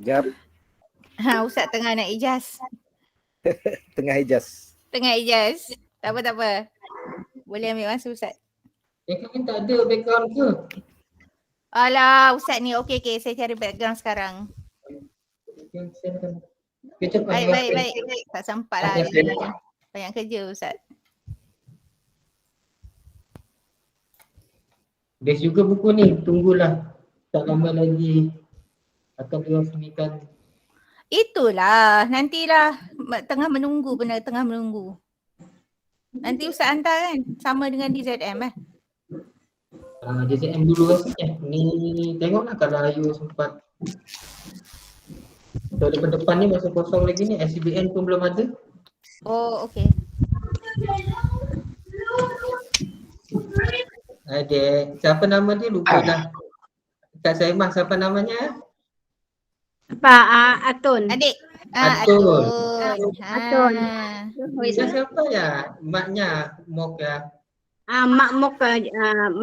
Jap, Ustaz tengah nak ijaz. tengah ijaz. Tengah ijaz. Tak apa, tak apa. Boleh ambil masa Ustaz. Kami tak ada background ke? Alah, Ustaz ni. Okey, saya cari background sekarang. Kita Baik. Tak sempat lah hari ni. Banyak kerja Ustaz. Best juga buku ni, tunggulah. Tak lama lagi akan dirasmikan. Itulah, nantilah tengah menunggu. Nanti Ustaz hantar kan? Sama dengan DZM JCM dulu rasanya. Ni tengoklah kalau Ayu sempat. Kalau depan-depan ni masa kosong lagi ni, SCBN pun belum ada. Oh, okey. Adik, siapa nama dia? Lupa dah. Kak Saimah, siapa namanya? Atun. Adik. Atun. Atun. Siapa ya? Maknya, Mok ya. Mak Mok,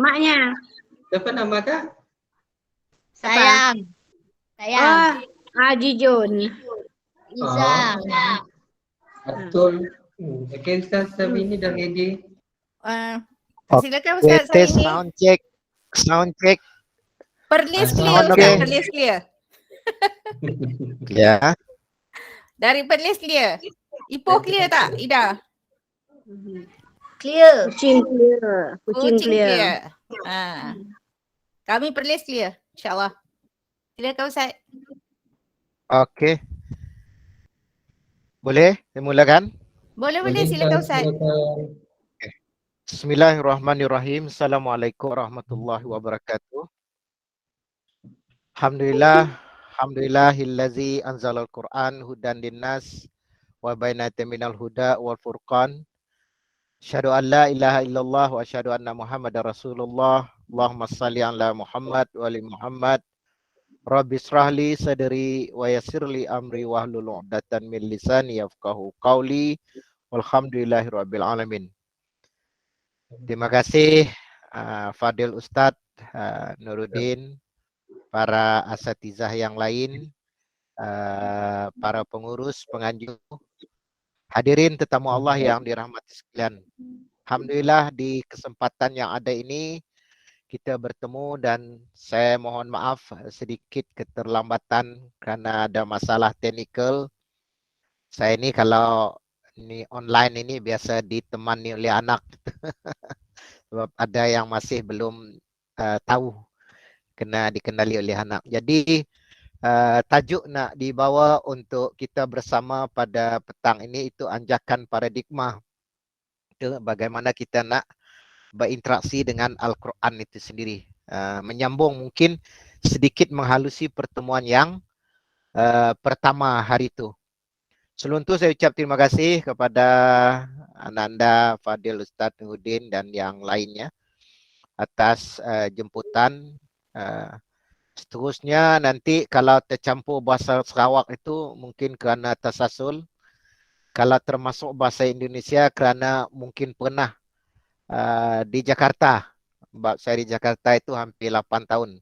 maknya. Siapa nama Kak? Sayang. Jijun. Iza. Atun. Okay, Ustaz Sabini dah ready. Silakan Ustaz saya Test ni. sound check. Perlis clear Sound Ustaz, okay. perlis clear. Ya. Dari perlis clear. Ipoh clear tak, Ida? Clear. Kucing clear. Kami perlis clear, insyaAllah. Silakan Ustaz. Okey. Boleh dimulakan? Boleh, silakan Ustaz. Bismillahirrahmanirrahim. Assalamualaikum warahmatullahi wabarakatuh. Alhamdulillahillazi anzalal Qur'an hudan linnas wa bainatin minal huda wal furqan. Asyhadu an la ilaha illallah wa asyhadu anna Muhammadar Rasulullah. Allahumma shalli ala Muhammad wa ali Muhammad. Rabbi israhli sadri wa yassirli amri wahlul 'uqdatam min lisani yafqahu qawli. Walhamdulillahirabbil alamin. Terima kasih Fadil Ustadz Nuruddin, para asatizah yang lain, para pengurus, penganjur, hadirin tetamu Allah yang dirahmati sekalian. Alhamdulillah di kesempatan yang ada ini kita bertemu dan saya mohon maaf sedikit keterlambatan karena ada masalah teknikal. Saya ini kalau ini online ini biasa ditemani oleh anak. Sebab ada yang masih belum tahu kena dikenali oleh anak. Jadi tajuk nak dibawa untuk kita bersama pada petang ini itu anjakan paradigma. Itu bagaimana kita nak berinteraksi dengan Al-Quran itu sendiri. Menyambung mungkin sedikit menghalusi pertemuan yang pertama hari itu. Sebelum itu saya ucap terima kasih kepada Ananda, Fadil, Ustaz Nuruddin dan yang lainnya atas jemputan. Seterusnya nanti kalau tercampur bahasa Sarawak itu mungkin kerana tersasul. Kalau termasuk bahasa Indonesia kerana mungkin pernah di Jakarta. Sebab saya di Jakarta itu hampir 8 tahun.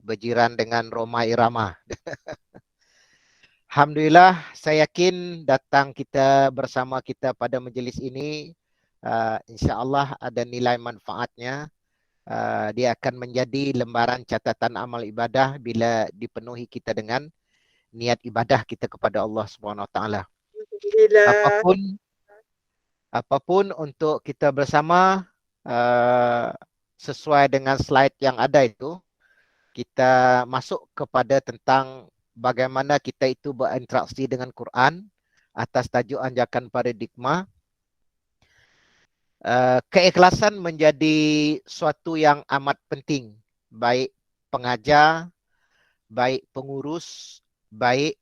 Berjiran dengan Roma Irama. Alhamdulillah, saya yakin datang kita bersama kita pada majlis ini, insya-Allah ada nilai manfaatnya. Dia akan menjadi lembaran catatan amal ibadah bila dipenuhi kita dengan niat ibadah kita kepada Allah Subhanahu Wa Taala. Apapun untuk kita bersama, sesuai dengan slide yang ada itu, kita masuk kepada tentang bagaimana kita itu berinteraksi dengan Quran atas tajuk anjakan paradigma. Keikhlasan menjadi suatu yang amat penting, baik pengajar, baik pengurus, baik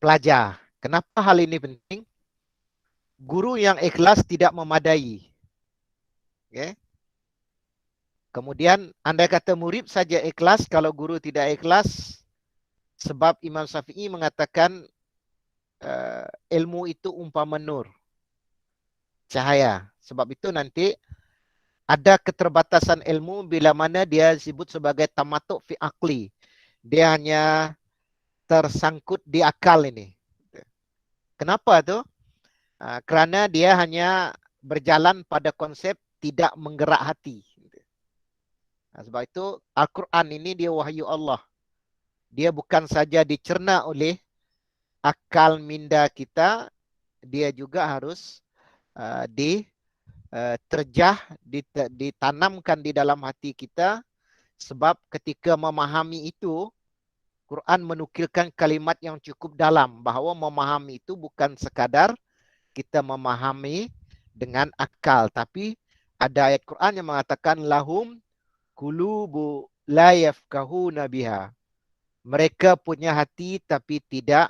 pelajar. Kenapa hal ini penting? Guru yang ikhlas tidak memadai. Okay. Kemudian andai kata murid saja ikhlas, kalau guru tidak ikhlas, sebab Imam Syafi'i mengatakan ilmu itu umpama nur, cahaya. Sebab itu nanti ada keterbatasan ilmu bila mana dia disebut sebagai tamatuk fi akli. Dia hanya tersangkut di akal ini. Kenapa tu? Kerana dia hanya berjalan pada konsep tidak menggerak hati. Sebab itu Al-Quran ini dia wahyu Allah. Dia bukan saja dicerna oleh akal minda kita, dia juga harus ditanamkan di dalam hati kita. Sebab ketika memahami itu, Quran menukilkan kalimat yang cukup dalam bahawa memahami itu bukan sekadar kita memahami dengan akal, tapi ada ayat Quran yang mengatakan lahum qulubu la yafqahuna biha. Mereka punya hati tapi tidak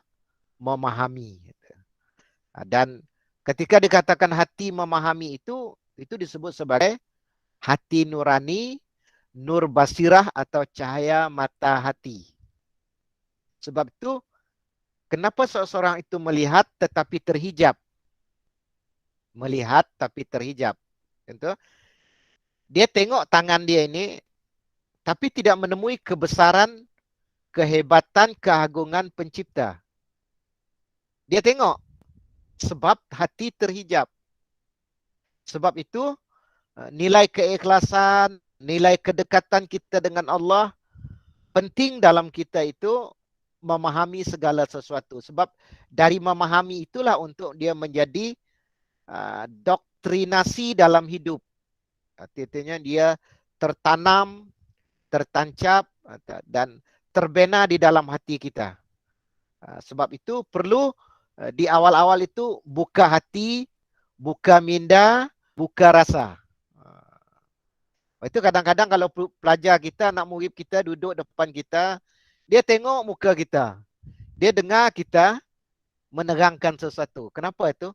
memahami. Dan ketika dikatakan hati memahami itu disebut sebagai hati nurani, nur basirah atau cahaya mata hati. Sebab itu kenapa seseorang itu melihat tetapi terhijab? Melihat tapi terhijab. Tentu. Dia tengok tangan dia ini tapi tidak menemui kebesaran, kehebatan, keagungan pencipta. Dia tengok sebab hati terhijab. Sebab itu nilai keikhlasan, nilai kedekatan kita dengan Allah penting dalam kita itu memahami segala sesuatu. Sebab dari memahami itulah untuk dia menjadi doktrinasi dalam hidup. Artinya dia tertanam, tertancap dan terbina di dalam hati kita. Sebab itu perlu di awal-awal itu buka hati, buka minda, buka rasa. Itu kadang-kadang kalau pelajar kita, anak murid kita duduk depan kita, dia tengok muka kita. Dia dengar kita menerangkan sesuatu. Kenapa itu?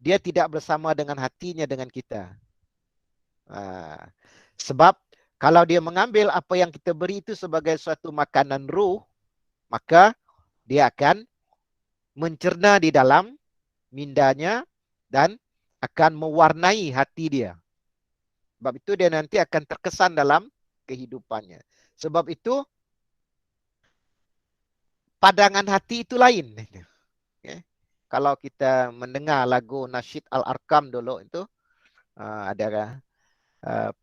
Dia tidak bersama dengan hatinya dengan kita. Sebab kalau dia mengambil apa yang kita beri itu sebagai suatu makanan ruh, maka dia akan mencerna di dalam mindanya dan akan mewarnai hati dia. Sebab itu dia nanti akan terkesan dalam kehidupannya. Sebab itu padangan hati itu lain. Okay. Kalau kita mendengar lagu Nasyid Al-Arkam dulu itu ada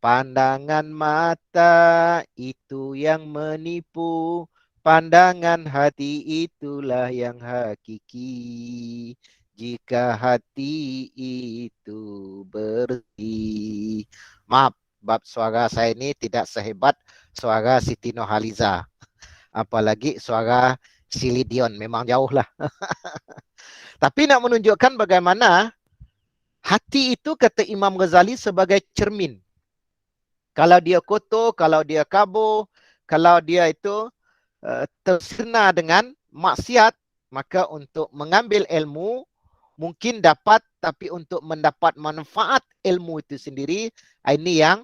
pandangan mata itu yang menipu, pandangan hati itulah yang hakiki. Jika hati itu bersih. Maaf, bab suara saya ini tidak sehebat suara Siti Nurhaliza. Apalagi suara Celine Dion, memang jauh lah. Tapi nak menunjukkan bagaimana hati itu kata Imam Ghazali sebagai cermin. Kalau dia kotor, kalau dia kabur, kalau dia itu tersena dengan maksiat, maka untuk mengambil ilmu mungkin dapat, tapi untuk mendapat manfaat ilmu itu sendiri, ini yang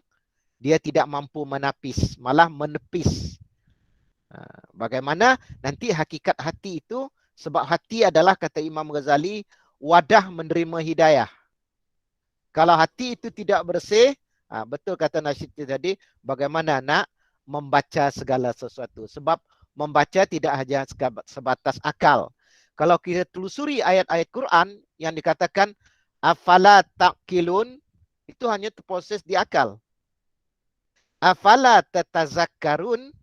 dia tidak mampu menapis, malah menepis. Bagaimana nanti hakikat hati itu, sebab hati adalah kata Imam Ghazali wadah menerima hidayah. Kalau hati itu tidak bersih, betul kata Nasyid tadi, bagaimana nak membaca segala sesuatu. Sebab membaca tidak hanya sebatas akal. Kalau kita telusuri ayat-ayat Quran yang dikatakan afala taqilun, itu hanya terproses di akal. Afala tatazakkarun,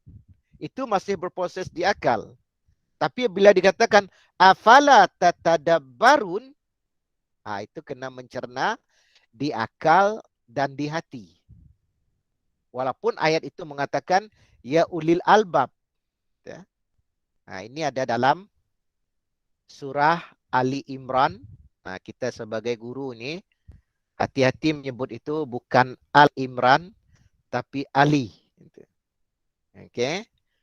itu masih berproses di akal. Tapi bila dikatakan afala tatadabbarun, itu kena mencerna di akal dan di hati. Walaupun ayat itu mengatakan ya ulil albab. Ya. Ini ada dalam surah Ali Imran. Kita sebagai guru ni hati-hati menyebut itu bukan Al Imran tapi Ali. Okey.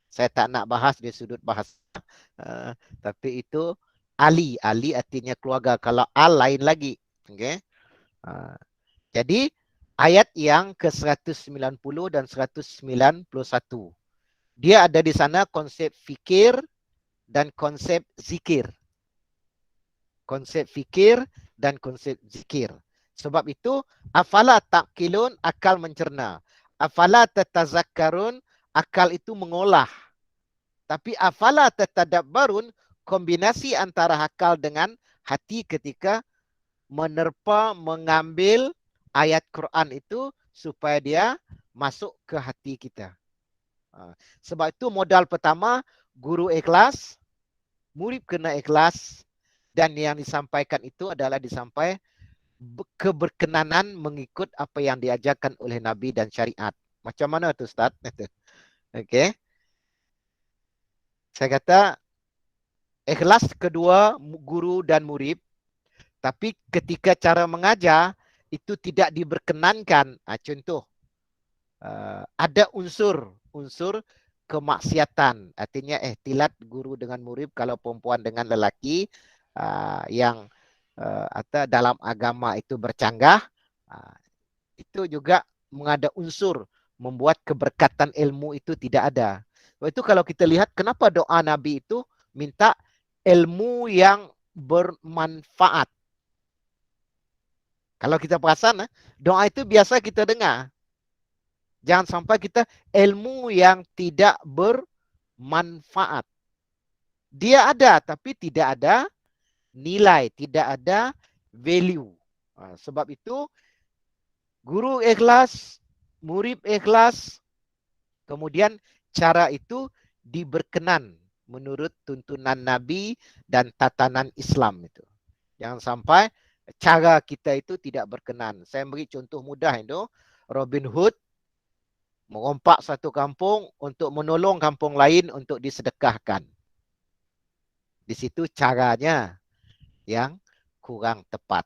Saya tak nak bahas di sudut bahasa. Tapi itu Ali. Ali artinya keluarga. Kalau Al lain lagi. Okey. Jadi ayat yang ke-190 dan 191. Dia ada di sana konsep fikir dan konsep zikir. Konsep fikir dan konsep zikir. Sebab itu afala taqilun, akal mencerna. Afala tatazakkarun, akal itu mengolah. Tapi afala tatadabbarun, kombinasi antara akal dengan hati ketika menerpa, mengambil ayat Quran itu supaya dia masuk ke hati kita. Sebab itu modal pertama, guru ikhlas, murid kena ikhlas, dan yang disampaikan itu adalah disampaikan keberkenanan mengikut apa yang diajarkan oleh Nabi dan syariat. Macam mana tu Ustaz? Okey. Saya kata ikhlas kedua guru dan murid, tapi ketika cara mengajar itu tidak diberkenankan. Contoh, ada unsur kemaksiatan. Artinya ihtilat guru dengan murid kalau perempuan dengan lelaki yang atau dalam agama itu bercanggah, itu juga mengada unsur membuat keberkatan ilmu itu tidak ada. Sebab itu kalau kita lihat kenapa doa Nabi itu minta ilmu yang bermanfaat. Kalau kita perasan, doa itu biasa kita dengar. Jangan sampai kita ilmu yang tidak bermanfaat. Dia ada tapi tidak ada nilai, tidak ada value. Sebab itu guru ikhlas, murid ikhlas, kemudian cara itu diberkenan menurut tuntunan Nabi dan tatanan Islam itu. Jangan sampai cara kita itu tidak berkenan. Saya beri contoh mudah itu, Robin Hood merompak satu kampung untuk menolong kampung lain untuk disedekahkan. Di situ caranya yang kurang tepat.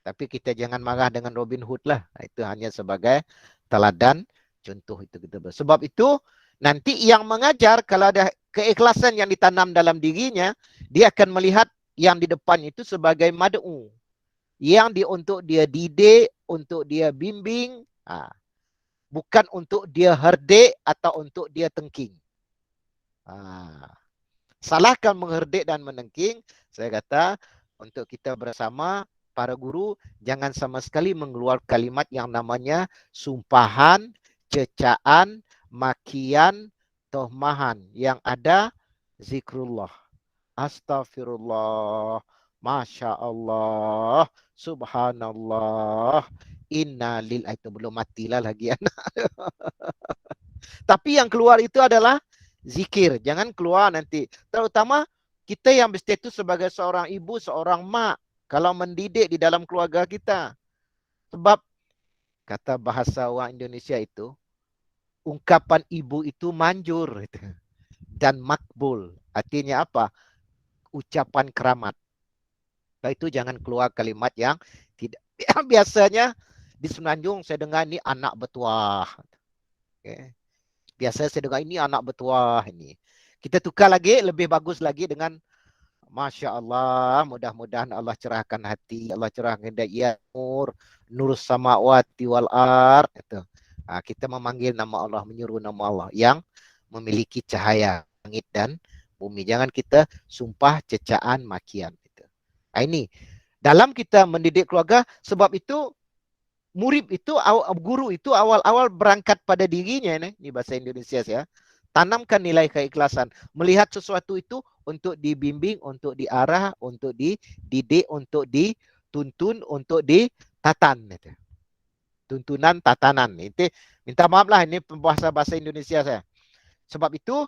Tapi kita jangan marah dengan Robin Hood lah. Itu hanya sebagai teladan contoh itu kita. Sebab itu nanti yang mengajar kalau ada keikhlasan yang ditanam dalam dirinya, dia akan melihat yang di depan itu sebagai mad'u. Yang untuk dia didik, untuk dia bimbing, bukan untuk dia herdik atau untuk dia tengking. Salahkan mengherdik dan menengking. Saya kata untuk kita bersama para guru jangan sama sekali mengeluarkan kalimat yang namanya sumpahan, cecaan, makian, tohmahan. Yang ada zikrullah. Astaghfirullah. Masya Allah. Subhanallah. Innalil, itu belum matilah lagi anak. Tapi yang keluar itu adalah zikir. Jangan keluar nanti. Terutama kita yang berstatus sebagai seorang ibu, seorang mak. Kalau mendidik di dalam keluarga kita. Sebab kata bahasa orang Indonesia itu, ungkapan ibu itu manjur dan makbul. Artinya apa? Ucapan keramat. Sebab itu jangan keluar kalimat yang tidak. Biasanya di Semenanjung saya dengar ini anak bertuah. Okay. Biasa saya dengar ini anak bertuah ini. Kita tukar lagi, lebih bagus lagi dengan Masya Allah, mudah-mudahan Allah cerahkan hati, Allah cerahkan daya nur samawati wal ard. Kita memanggil nama Allah, menyuruh nama Allah yang memiliki cahaya langit dan bumi. Jangan kita sumpah, cecaan, makian. Ini dalam kita mendidik keluarga, sebab itu murid itu, guru itu awal-awal berangkat pada dirinya, ini bahasa Indonesia ya. Tanamkan nilai keikhlasan. Melihat sesuatu itu untuk dibimbing, untuk diarah, untuk dididik, untuk dituntun, untuk ditatan. Tuntunan, tatanan. Itu minta maaf lah, ini bahasa Indonesia saya. Sebab itu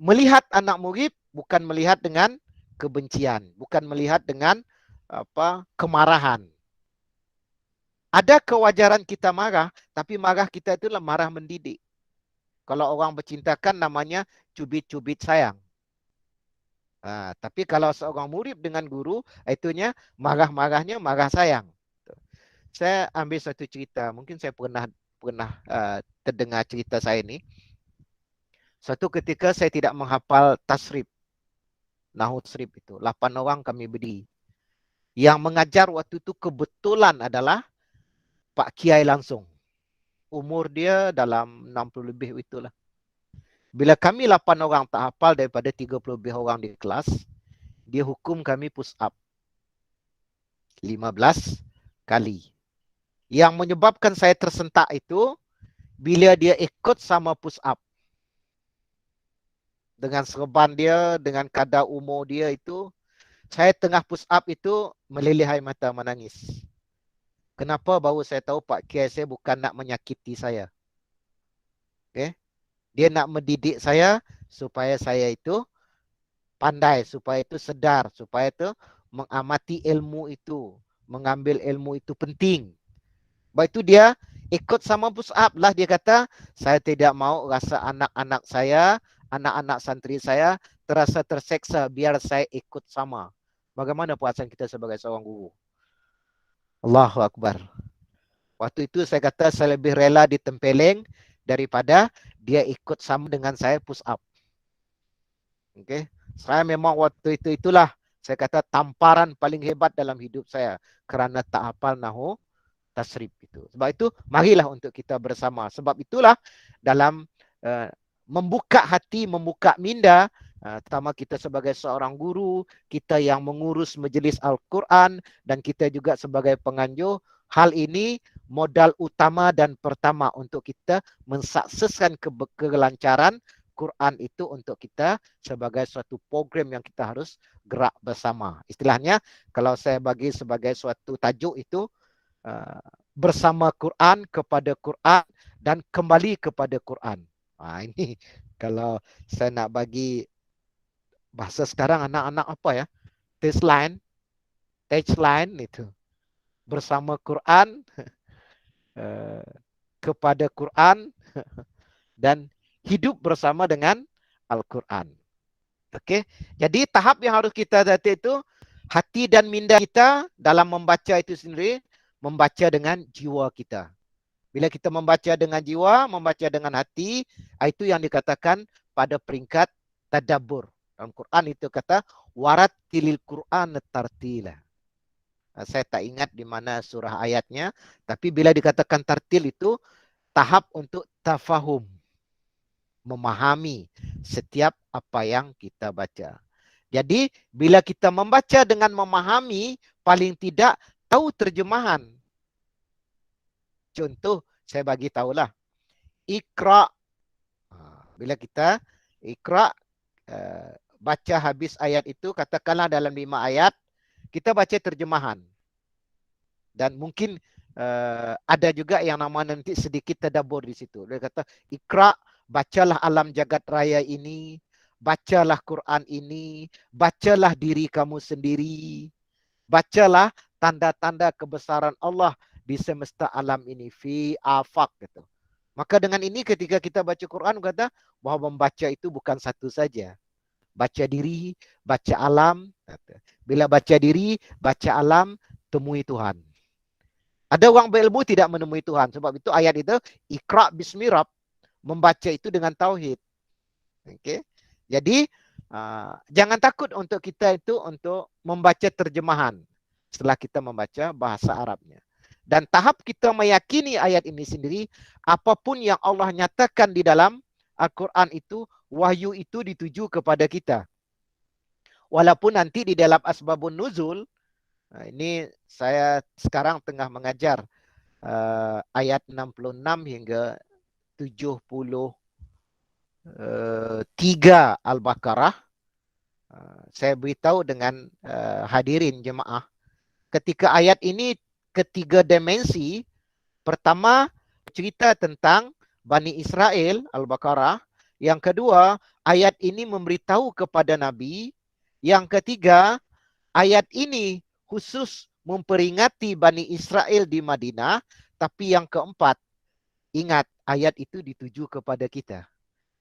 melihat anak murid bukan melihat dengan kebencian, bukan melihat dengan kemarahan. Ada kewajaran kita marah, tapi marah kita itulah marah mendidik. Kalau orang bercintakan namanya cubit-cubit sayang. Tapi kalau seorang murid dengan guru, itunya marah-marahnya marah sayang. Saya ambil satu cerita, mungkin saya pernah terdengar cerita saya ini. Suatu ketika saya tidak menghafal tasrif, nahu tasrif itu. 8 orang kami berdiri. Yang mengajar waktu itu kebetulan adalah Pak Kiai langsung. Umur dia dalam 60 lebih itulah. Bila kami 8 orang tak hafal daripada 30 lebih orang di kelas, dia hukum kami push up 15 kali. Yang menyebabkan saya tersentak itu bila dia ikut sama push up. dengan serban dia, dengan kadar umur dia itu, saya tengah push up itu meleleh air mata menangis. Kenapa? Baru saya tahu Pak Kiai saya bukan nak menyakiti saya. Okay? Dia nak mendidik saya supaya saya itu pandai, supaya itu sedar, supaya itu mengamati ilmu itu, mengambil ilmu itu penting. Baik itu dia ikut sama push up lah. Dia kata, saya tidak mau rasa anak-anak saya, anak-anak santri saya terasa terseksa biar saya ikut sama. Bagaimana perasaan kita sebagai seorang guru? Allahu Akbar. Waktu itu saya kata saya lebih rela ditempeleng daripada dia ikut sama dengan saya push up. Okay. Saya memang waktu itulah saya kata tamparan paling hebat dalam hidup saya kerana tak hafal nahu tasrif itu. Sebab itu marilah untuk kita bersama. Sebab itulah dalam membuka hati, membuka minda, terutama kita sebagai seorang guru, kita yang mengurus majlis Al-Quran dan kita juga sebagai penganjur, hal ini modal utama dan pertama untuk kita mensukseskan kelancaran Quran itu untuk kita sebagai suatu program yang kita harus gerak bersama. Istilahnya kalau saya bagi sebagai suatu tajuk itu bersama Quran, kepada Quran dan kembali kepada Quran. Ini kalau saya nak bagi bahasa sekarang anak-anak apa ya? Tagline itu. Bersama Quran, kepada Quran dan hidup bersama dengan Al-Quran. Okey. Jadi tahap yang harus kita dati itu hati dan minda kita dalam membaca itu sendiri, membaca dengan jiwa kita. Bila kita membaca dengan jiwa, membaca dengan hati, itu yang dikatakan pada peringkat tadabbur. Dalam Quran itu kata warattilil Quran tartila. Saya tak ingat di mana surah ayatnya, tapi bila dikatakan tartil itu tahap untuk tafahum, memahami setiap apa yang kita baca. Jadi bila kita membaca dengan memahami, paling tidak tahu terjemahan. Contoh saya bagi tahulah. Iqra. Bila kita Iqra baca habis ayat itu, katakanlah dalam 5 ayat, kita baca terjemahan. Dan mungkin ada juga yang nama nanti sedikit tadabbur di situ. Dia kata, Iqra, bacalah alam jagat raya ini, bacalah Quran ini, bacalah diri kamu sendiri, bacalah tanda-tanda kebesaran Allah di semesta alam ini, fi afaq gitu. Maka dengan ini ketika kita baca Quran, kata bahawa membaca itu bukan satu saja. Baca diri, baca alam. Bila baca diri, baca alam, temui Tuhan. Ada orang berilmu tidak menemui Tuhan. Sebab itu ayat itu, Iqra bismi Rabb. Membaca itu dengan tauhid. Okay. Jadi, jangan takut untuk kita itu untuk membaca terjemahan setelah kita membaca bahasa Arabnya. Dan tahap kita meyakini ayat ini sendiri, apapun yang Allah nyatakan di dalam Al-Quran itu, wahyu itu dituju kepada kita. Walaupun nanti di dalam Asbabun Nuzul, ini saya sekarang tengah mengajar ayat 66 hingga 73 Al-Baqarah. Saya beritahu dengan hadirin jemaah, ketika ayat ini ketiga dimensi, pertama cerita tentang Bani Israel, Al-Baqarah. Yang kedua, ayat ini memberitahu kepada Nabi. Yang ketiga, ayat ini khusus memperingati Bani Israel di Madinah. Tapi yang keempat, ingat ayat itu dituju kepada kita.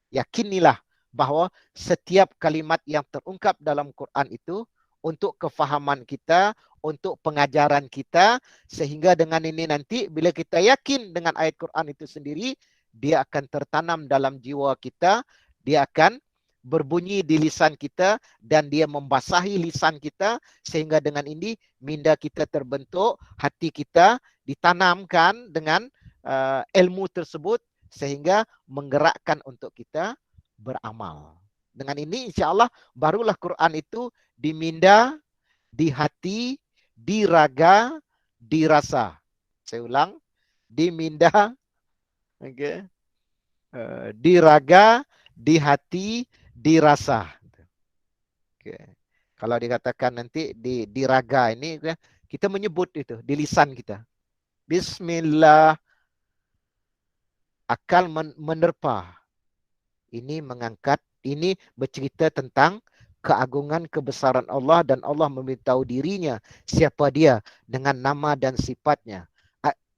Yakinilah bahawa setiap kalimat yang terungkap dalam Quran itu untuk kefahaman kita, untuk pengajaran kita, sehingga dengan ini nanti bila kita yakin dengan ayat Quran itu sendiri, dia akan tertanam dalam jiwa kita, dia akan berbunyi di lisan kita dan dia membasahi lisan kita, sehingga dengan ini minda kita terbentuk, hati kita ditanamkan dengan ilmu tersebut sehingga menggerakkan untuk kita beramal. Dengan ini insya-Allah barulah Quran itu di minda, di hati, di raga, di rasa. Saya ulang, di minda, okay, di raga, di hati, dirasa. Okay. Kalau dikatakan nanti di raga ini, kita menyebut itu di lisan kita. Bismillah, akal menerpa. Ini mengangkat, ini bercerita tentang keagungan, kebesaran Allah, dan Allah memberitahu dirinya siapa dia dengan nama dan sifatnya.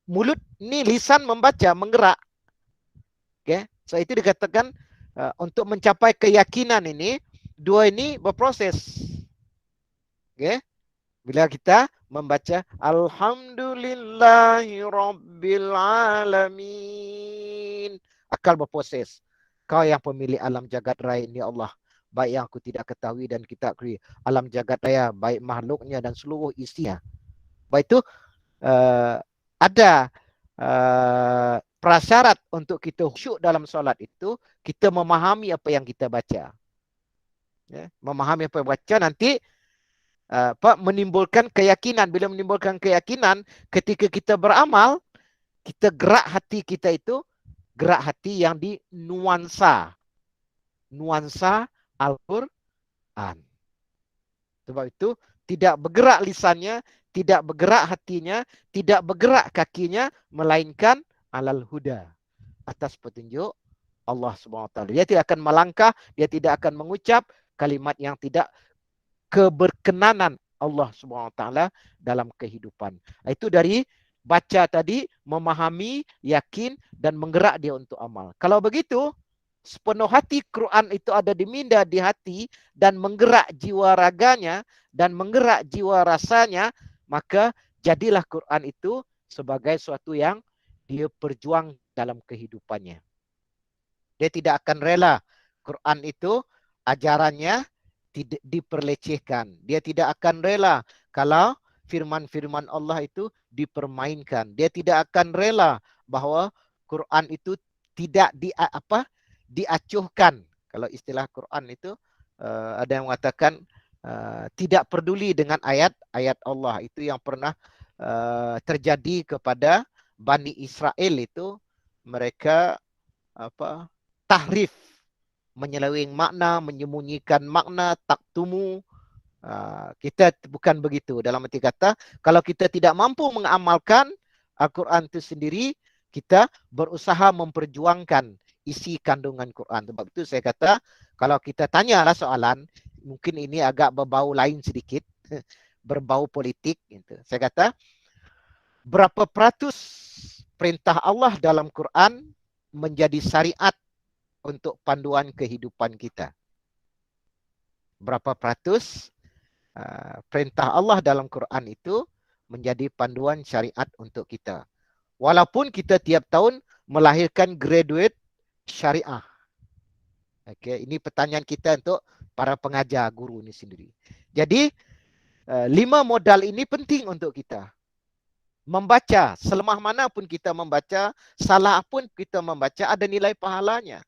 Mulut ni, lisan membaca, menggerak. Okay. So itu dikatakan untuk mencapai keyakinan ini, dua ini berproses. Okay. Bila kita membaca Alhamdulillahi Rabbil Alamin, akal berproses. Kau yang pemilik alam jagat raya ini Allah, baik yang aku tidak ketahui dan kita ketahui. Alam jagat raya, baik makhluknya dan seluruh isinya. Baik itu ada prasyarat untuk kita khusyuk dalam solat itu, kita memahami apa yang kita baca. Ya, memahami apa yang baca nanti menimbulkan keyakinan. Bila menimbulkan keyakinan, ketika kita beramal, kita gerak hati kita itu, gerak hati yang di nuansa Al-Quran. Sebab itu tidak bergerak lisannya, tidak bergerak hatinya, tidak bergerak kakinya, melainkan alal huda, atas petunjuk Allah SWT. Dia tidak akan melangkah, dia tidak akan mengucap kalimat yang tidak keberkenanan Allah SWT dalam kehidupan. Itu dari baca tadi, memahami, yakin, dan menggerak dia untuk amal. Kalau begitu, sepenuh hati Quran itu ada di minda, di hati, dan menggerak jiwa raganya, dan menggerak jiwa rasanya, maka jadilah Quran itu sebagai suatu yang dia berjuang dalam kehidupannya. Dia tidak akan rela Quran itu ajarannya tidak diperlecehkan. Dia tidak akan rela kalau firman-firman Allah itu dipermainkan. Dia tidak akan rela bahwa Quran itu tidak diacuhkan. Kalau istilah Quran itu ada yang mengatakan tidak peduli dengan ayat-ayat Allah. Itu yang pernah terjadi kepada Bani Israel itu, mereka tahrif, menyeleweng makna, menyembunyikan makna, taktumu. Kita bukan begitu. Dalam arti kata, kalau kita tidak mampu mengamalkan Al-Quran itu sendiri, kita berusaha memperjuangkan isi kandungan Quran. Sebab itu saya kata, kalau kita tanyalah soalan, mungkin ini agak berbau lain sedikit, berbau politik. Gitu. Saya kata, berapa peratus perintah Allah dalam Quran menjadi syariat untuk panduan kehidupan kita? Berapa peratus perintah Allah dalam Quran itu menjadi panduan syariat untuk kita? Walaupun kita tiap tahun melahirkan graduate syariah. Okay, ini pertanyaan kita untuk para pengajar, guru ini sendiri. Jadi, 5 modal ini penting untuk kita. Membaca, selemah mana pun kita membaca, salah pun kita membaca, ada nilai pahalanya.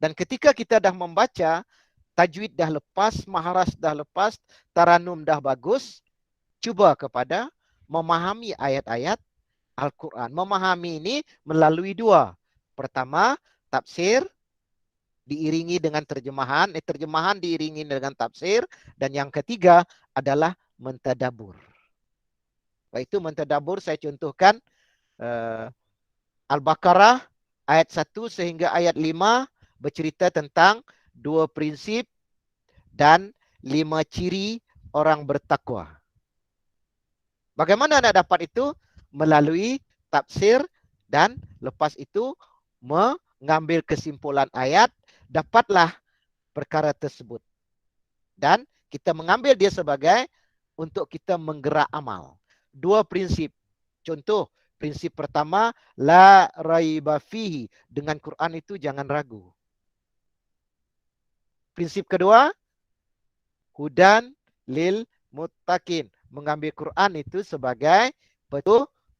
Dan ketika kita dah membaca, tajwid dah lepas, maharas dah lepas, taranum dah bagus, cuba kepada memahami ayat-ayat Al-Quran. Memahami ini melalui 2. Pertama, tafsir diiringi dengan terjemahan, terjemahan diiringi dengan tafsir, dan yang ketiga adalah mentadabur. Baik itu mentadabur, saya contohkan Al-Baqarah ayat 1 sehingga ayat 5 bercerita tentang 2 prinsip dan 5 ciri orang bertakwa. Bagaimana nak dapat itu? Melalui tafsir, dan lepas itu mengambil kesimpulan ayat, dapatlah perkara tersebut. Dan kita mengambil dia sebagai untuk kita menggerak amal. 2 prinsip. Contoh, prinsip pertama, la raiba fihi. Dengan Quran itu jangan ragu. Prinsip kedua, hudan lil muttaqin. Mengambil Quran itu sebagai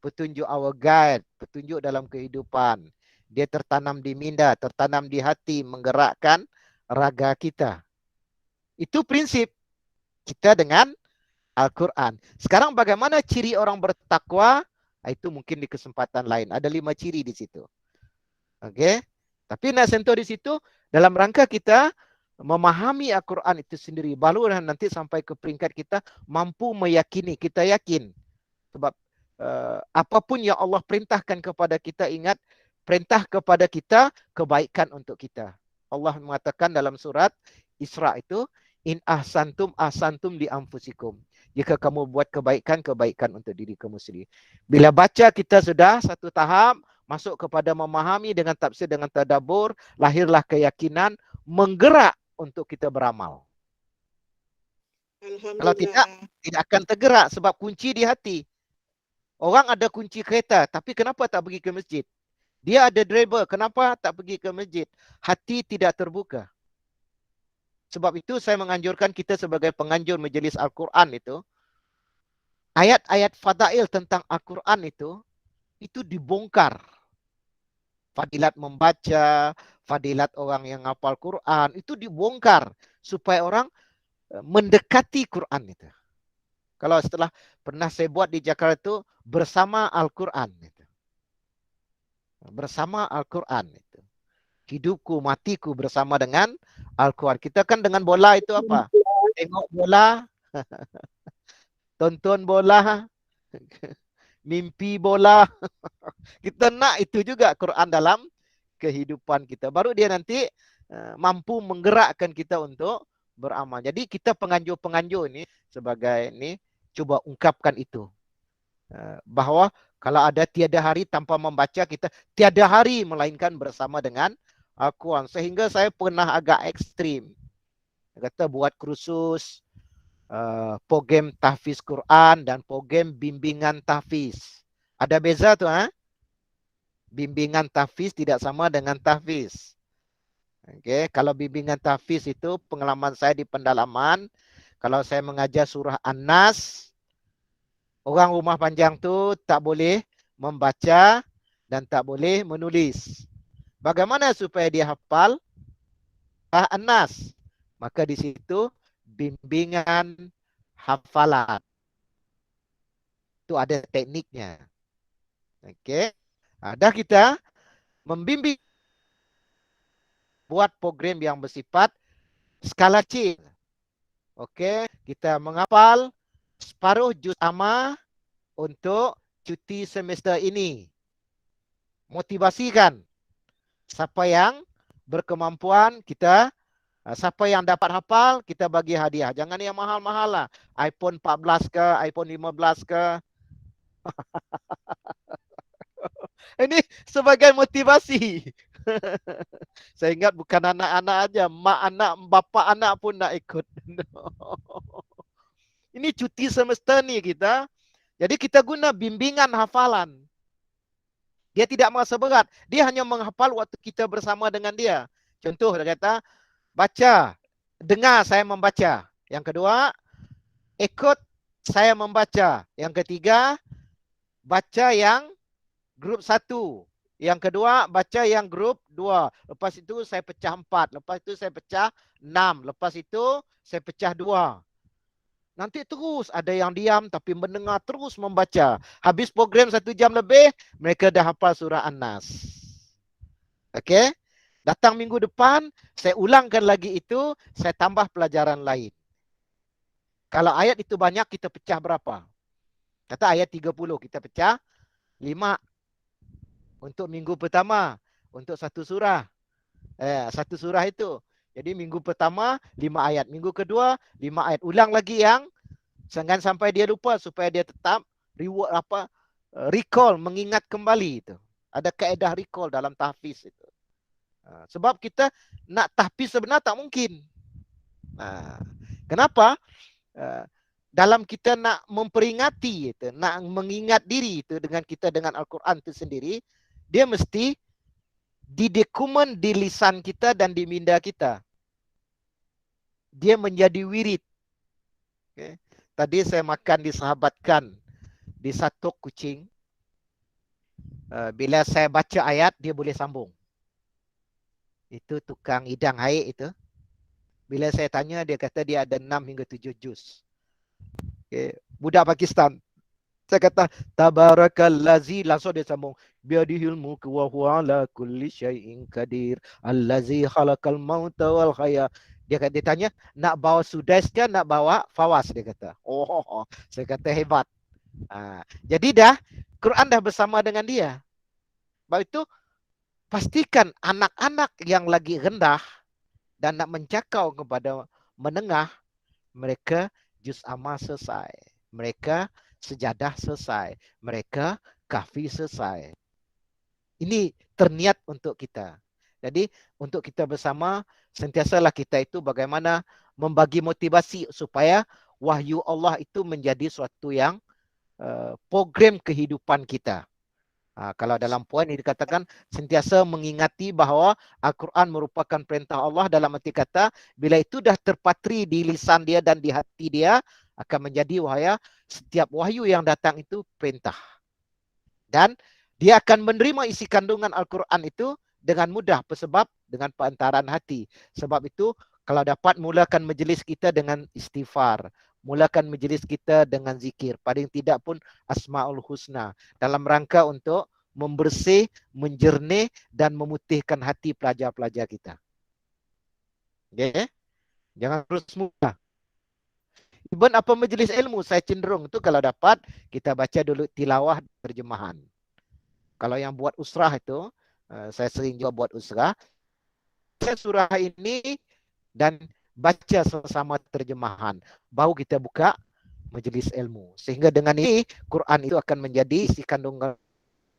petunjuk our guide, petunjuk dalam kehidupan. Dia tertanam di minda, tertanam di hati, menggerakkan raga kita. Itu prinsip kita dengan Al-Quran. Sekarang bagaimana ciri orang bertakwa? Itu mungkin di kesempatan lain. Ada 5 ciri di situ. Okey. Tapi nak sentuh di situ dalam rangka kita memahami Al-Quran itu sendiri, baru nanti sampai ke peringkat kita mampu meyakini, kita yakin. Sebab apapun yang Allah perintahkan kepada kita, ingat, perintah kepada kita kebaikan untuk kita. Allah mengatakan dalam surat Isra itu, in ahsantum ahsantum li anfusikum. Jika kamu buat kebaikan, kebaikan untuk diri kamu sendiri. Bila baca kita sudah satu tahap, masuk kepada memahami dengan tafsir, dengan tadabbur, lahirlah keyakinan, menggerak untuk kita beramal. Kalau tidak akan tergerak sebab kunci di hati. Orang ada kunci kereta, tapi kenapa tak pergi ke masjid? Dia ada driver, kenapa tak pergi ke masjid? Hati tidak terbuka. Sebab itu saya menganjurkan kita sebagai penganjur majlis Al-Quran itu, ayat-ayat fadail tentang Al-Quran itu dibongkar. Fadilat membaca, fadilat orang yang hafal Quran, itu dibongkar supaya orang mendekati Quran itu. Kalau setelah pernah saya buat di Jakarta itu bersama Al-Quran itu. Bersama Al-Quran itu. Hidupku, matiku bersama dengan Al-Quran. Kita kan dengan bola itu apa? Tengok bola, tonton bola, mimpi bola. Kita nak itu juga Quran dalam kehidupan kita. Baru dia nanti mampu menggerakkan kita untuk beramal. Jadi kita penganjur-penganjur ini sebagai ini coba ungkapkan itu. Bahawa kalau ada tiada hari tanpa membaca, kita tiada hari melainkan bersama dengan Al-Quran. Sehingga saya pernah agak ekstrim. Kata buat kursus program tahfiz Quran dan program bimbingan tahfiz. Ada beza tu Bimbingan tahfiz tidak sama dengan tahfiz. Okey, kalau bimbingan tahfiz itu pengalaman saya di pendalaman, kalau saya mengajar surah An-Nas, orang rumah panjang tu tak boleh membaca dan tak boleh menulis. Bagaimana supaya dia hafal An-Nas? Maka di situ bimbingan hafalan. Itu ada tekniknya. Okey. Dah kita membimbing buat program yang bersifat skala kecil. Okey, kita menghafal separuh juz amma untuk cuti semester ini. Motivasikan siapa yang berkemampuan, kita siapa yang dapat hafal, kita bagi hadiah. Jangan yang mahal-mahal lah. iPhone 14 ke, iPhone 15 ke. Ini sebagai motivasi. Saya ingat bukan anak-anak aja, mak anak, bapa anak pun nak ikut. Ini cuti semester ni kita. Jadi kita guna bimbingan hafalan. Dia tidak merasa berat. Dia hanya menghafal waktu kita bersama dengan dia. Contoh dia kata, baca, dengar saya membaca. Yang kedua, ikut saya membaca. Yang ketiga, baca yang grup 1. Yang kedua, baca yang grup 2. Lepas itu saya pecah 4. Lepas itu saya pecah 6. Lepas itu saya pecah 2. Nanti terus ada yang diam tapi mendengar terus membaca. Habis program 1 jam lebih, mereka dah hafal surah An-Nas. Okey? Datang minggu depan, saya ulangkan lagi itu, saya tambah pelajaran lain. Kalau ayat itu banyak, kita pecah berapa? Kata ayat 30, kita pecah 5. Untuk minggu pertama, untuk satu surah. Satu surah itu. Jadi minggu pertama 5 ayat, minggu kedua 5 ayat. Ulang lagi yang jangan sampai dia lupa supaya dia tetap reward recall, mengingat kembali itu. Ada kaedah recall dalam tahfiz itu. Sebab kita nak tahfiz sebenar tak mungkin. Kenapa? Dalam kita nak memperingati itu, nak mengingat diri itu dengan kita dengan Al-Quran itu sendiri, dia mesti didokumen di lisan kita dan di minda kita. Dia menjadi wirid. Okay. Tadi saya makan di Sahabatkan di satu kucing. Bila saya baca ayat, dia boleh sambung. Itu tukang hidang air itu. Bila saya tanya, dia kata dia ada 6 hingga 7 juz. Okay. Budak Pakistan. Saya kata, Tabarakallazi, langsung dia sambung. Biadihil mulku wa huwa ala kulli syai'in qadir. Allazi khalaqal mauta wal haya. Dia tanya, nak bawa Sudais ke nak bawa Fawas, dia kata. Oh, saya kata hebat. Jadi Quran dah bersama dengan dia. Sebab itu pastikan anak-anak yang lagi rendah dan nak mencakau kepada menengah, mereka juz amma selesai. Mereka sejadah selesai. Mereka kahfi selesai. Ini terniat untuk kita. Jadi untuk kita bersama, sentiasalah kita itu bagaimana membagi motivasi supaya wahyu Allah itu menjadi suatu yang program kehidupan kita. Kalau dalam poin ini dikatakan sentiasa mengingati bahawa Al-Quran merupakan perintah Allah, dalam arti kata bila itu dah terpatri di lisan dia dan di hati dia, akan menjadi setiap wahyu yang datang itu perintah. Dan dia akan menerima isi kandungan Al-Quran itu dengan mudah sebab dengan perantaraan hati. Sebab itu kalau dapat mulakan majlis kita dengan istighfar, mulakan majlis kita dengan zikir, paling tidak pun Asmaul Husna, dalam rangka untuk membersih, menjernih dan memutihkan hati pelajar-pelajar kita. Okay? Jangan terus mudah. Even apa majlis ilmu, saya cenderung itu kalau dapat kita baca dulu tilawah terjemahan. Kalau yang buat usrah itu, saya sering juga buat usrah, surah ini dan baca sama-sama terjemahan, baru kita buka majlis ilmu. Sehingga dengan ini Quran itu akan menjadi isi kandungan,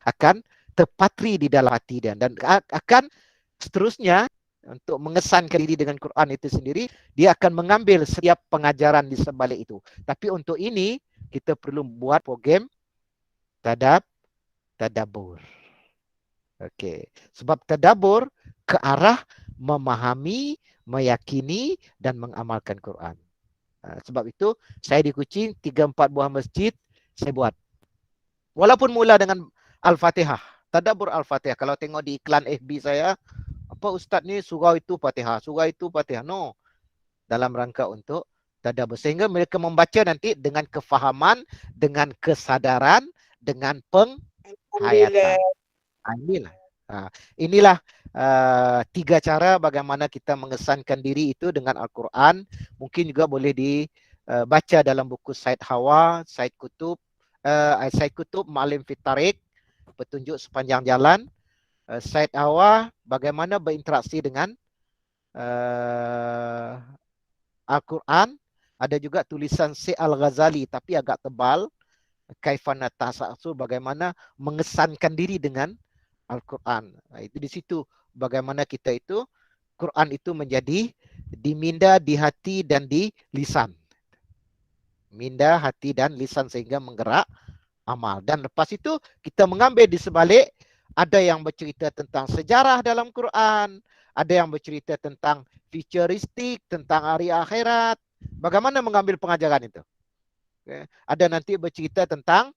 akan terpatri di dalam hati dia, dan akan seterusnya untuk mengesankan diri dengan Quran itu sendiri, dia akan mengambil setiap pengajaran di sebalik itu. Tapi untuk ini kita perlu buat program tadabbur. Okey, sebab tadabbur ke arah memahami, meyakini dan mengamalkan Quran. Sebab itu saya di Kuching 3-4 buah masjid saya buat. Walaupun mula dengan Al-Fatihah, tadabbur Al-Fatihah. Kalau tengok di iklan FB saya, apa ustaz ni surau itu Fatihah, surau itu Fatihah. No. Dalam rangka untuk tadabbur, sehingga mereka membaca nanti dengan kefahaman, dengan kesadaran, dengan penghayatan. Inilah 3 cara bagaimana kita mengesankan diri itu dengan Al-Quran. Mungkin juga boleh dibaca dalam buku Said Hawa, Said Kutub, Ma'alim Fit Tariq, petunjuk sepanjang jalan. Said Hawa bagaimana berinteraksi dengan Al-Quran. Ada juga tulisan Si Al-Ghazali tapi agak tebal, Kaifana Tasa'sul, bagaimana mengesankan diri dengan Al-Quran. Itu di situ bagaimana kita itu Quran itu menjadi diminda di hati dan di lisan. Minda hati dan lisan sehingga menggerak amal. Dan lepas itu kita mengambil di sebalik, ada yang bercerita tentang sejarah dalam Quran, ada yang bercerita tentang futuristik, tentang hari akhirat. Bagaimana mengambil pengajaran itu? Okay. Ada nanti bercerita tentang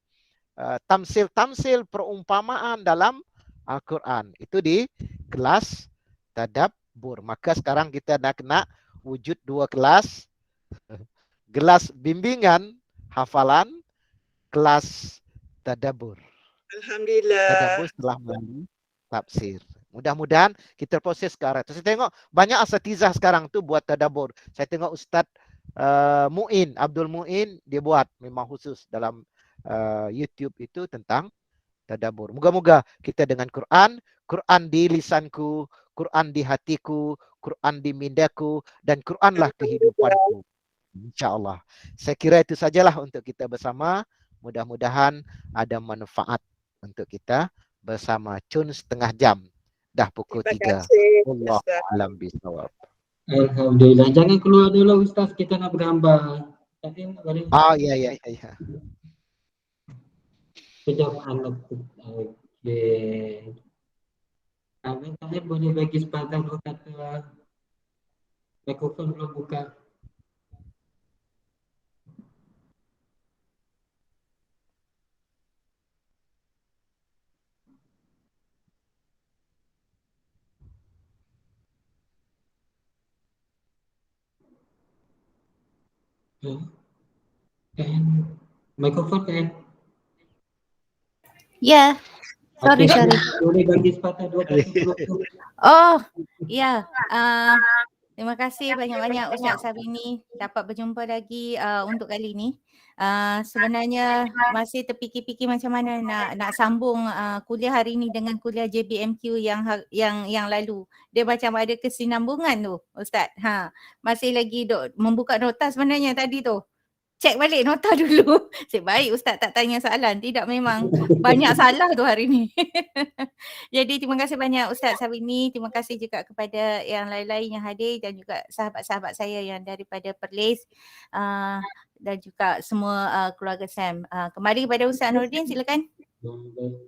tamsil-tamsil perumpamaan dalam Al-Quran. Itu di kelas tadabbur. Maka sekarang kita nak wujud 2 kelas. Kelas bimbingan hafalan, kelas tadabbur. Alhamdulillah. Tadabbur setelah melalui tafsir. Mudah-mudahan kita proses ke arah itu. Saya tengok banyak asatizah sekarang tu buat tadabbur. Saya tengok Ustaz Mu'in, Abdul Mu'in, dia buat memang khusus dalam YouTube itu tentang tadabbur. Moga-moga kita dengan Quran, Quran di lisanku, Quran di hatiku, Quran di mindaku, dan Quranlah kehidupanku. InsyaAllah. Saya kira itu sajalah untuk kita bersama. Mudah-mudahan ada manfaat untuk kita bersama. Cun setengah jam. Dah pukul 3. Allah alam bisawab. Alhamdulillah. Jangan keluar dulu Ustaz, kita nak bergambar. Ya. Kejap anak. Okey. Abang tadi boleh bagi sepatah 2 kata. Mikrofon belum buka. Mikrofon kan? Ya. Sorry. Boleh bagi sepatah 2 kata. Oh, ya. Terima kasih banyak-banyak Ustaz Sabini dapat berjumpa lagi untuk kali ni. Sebenarnya masih terfikir-fikir macam mana nak sambung kuliah hari ni dengan kuliah JBMQ yang lalu. Dia macam ada kesinambungan tu Ustaz. Masih lagi membuka nota sebenarnya tadi tu. Cek balik nota dulu. Cik baik Ustaz tak tanya soalan. Tidak, memang banyak salah tu hari ni. Jadi terima kasih banyak Ustaz Sabini. Terima kasih juga kepada yang lain-lain yang hadir dan juga sahabat-sahabat saya yang daripada Perlis dan juga semua keluarga Sam. Kembali kepada Ustaz Nordin, silakan.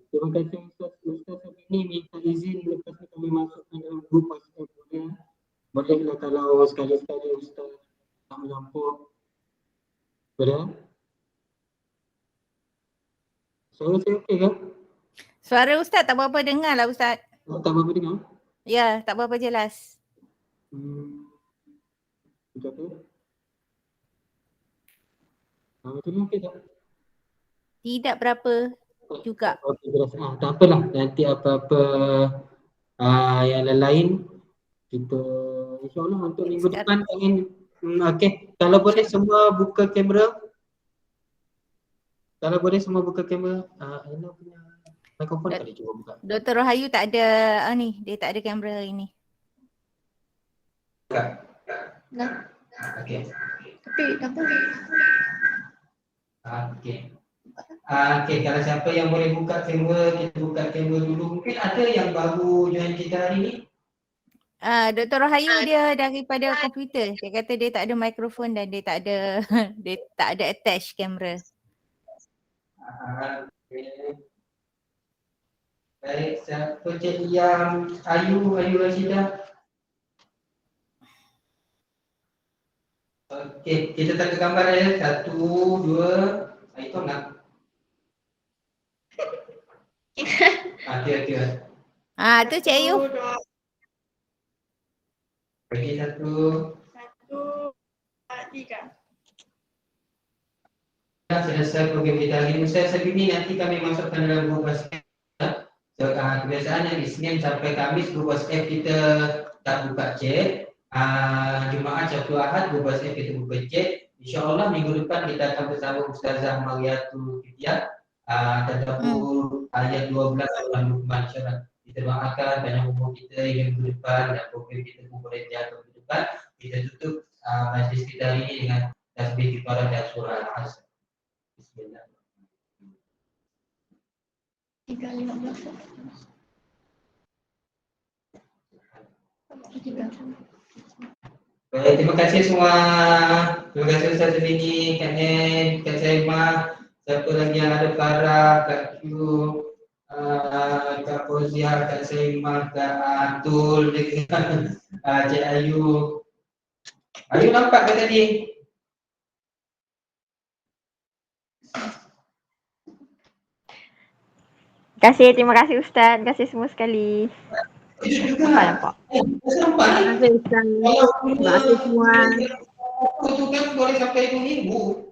Terima kasih Ustaz Sabini minta izin lepas ni kami masukkan dalam grup WhatsApp boleh. Bolehlah kalau sekali-sekali Ustaz tak menyampuk. Boleh? Suara saya okey kan? Suara Ustaz tak berapa dengar lah Ustaz. Tak apa dengar? Ya, tak berapa jelas. Sekejap tu. Macam ni okey tak? Tidak berapa juga. Okey, jelas. Tak apalah. Nanti apa-apa yang lain kita insyaAllah untuk minggu depan ingin okey. Kalau boleh semua buka kamera. Kalau boleh semua buka kamera. Aina punya mikrofon tadi cuba buka. Dr. Rohayu tak ada dia tak ada kamera ini. Buka. Dah. Okey. Tapi apa? Okey. Okey, kalau siapa yang boleh buka kamera, kita buka kamera dulu. Mungkin ada yang baru join kita hari ni. Dr. Rohayu dia daripada komputer. Dia kata dia tak ada mikrofon dan dia tak ada attach kamera. Okay. Baik, siapa cik yang Ayu Rashidah? Okey, kita tangkap gambar ya. 1, 2, itu nak. Okey. Tu Cik Ayu. Bagi 1. 3. Selesai program kita hari ini. Saya Sabini nanti kami masukkan dalam grup WhatsApp. So, kebiasaannya di Senin sampai Kamis grup WhatsApp kita tak buka chat. Jumaat, Sabtu, Ahad grup WhatsApp kita buka chat. InsyaAllah minggu depan kita akan bersama Ustazah Mariatul Fitiah tadabbur ayat 12 Al-Luqman. InsyaAllah kita doakan banyak umur kita hingga minggu depan dan program kita pun boleh jaga minggu depan. Kita tutup majlis kita hari ini dengan tasbih kifarah dan surah Al-Asr. Bismillah. 3:15. Baik, terima kasih semua. Terima kasih Ustaz Sabini, Kak Nen, Kak Saimah, siapa lagi yang ada, Farah, Kak Q, Kak Fauziah, Kak Saimah, Kak Atul, Cik Ayu. Ayu nampak ke tadi? Terima kasih Ustaz. Terima kasih semua sekali. Nampak. Sampai. Terima kasih Ustaz. Terima kasih semua. Itu kan boleh sampai 2 minggu.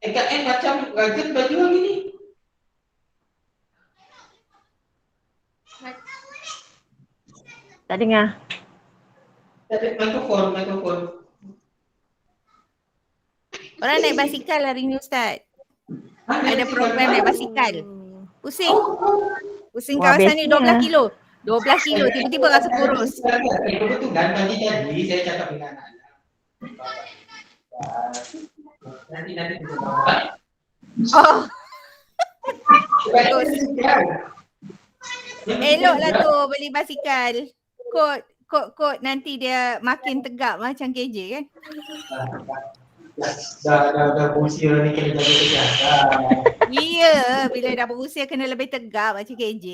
Kak N macam ragen baju hari ni. Tak dengar. Tak ada mikrofon. Orang naik basikal hari ni Ustaz. Ada program naik basikal. Pusing. Pusing Wah, kawasan ni 12 bestnya. kilo. 12 kilo tiba-tiba rasa kurus. Itu kan tadi saya cakap dengan anak-anak. Nanti kita bawa. Oh. Bagus. Eloklah tu beli basikal. Kot nanti dia makin tegak macam KJ kan. Dah berusia ni kena jaga kesihatan. Ya, bila dah berusia kena lebih tegak macam KJ.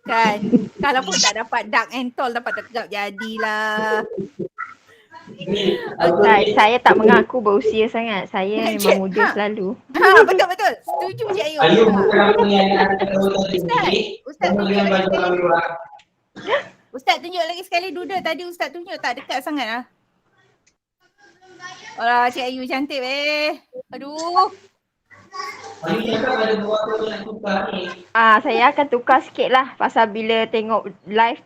Kan. Kalau pun tak dapat dark and tall dapat tegak jadilah. Ustaz, saya tak mengaku berusia sangat. Saya memang muda selalu. Betul. Setuju Cik Ayu. Ayu bukan yang Ustaz tunjuk lagi sekali. Ustaz tunjuk lagi sekali duda tadi Ustaz tunjuk tak dekat sangat lah. Alah Cik Ayu cantik Aduh. Ayu cakap ada dua orang nak tukar ni. Saya akan tukar sikit lah pasal bila tengok live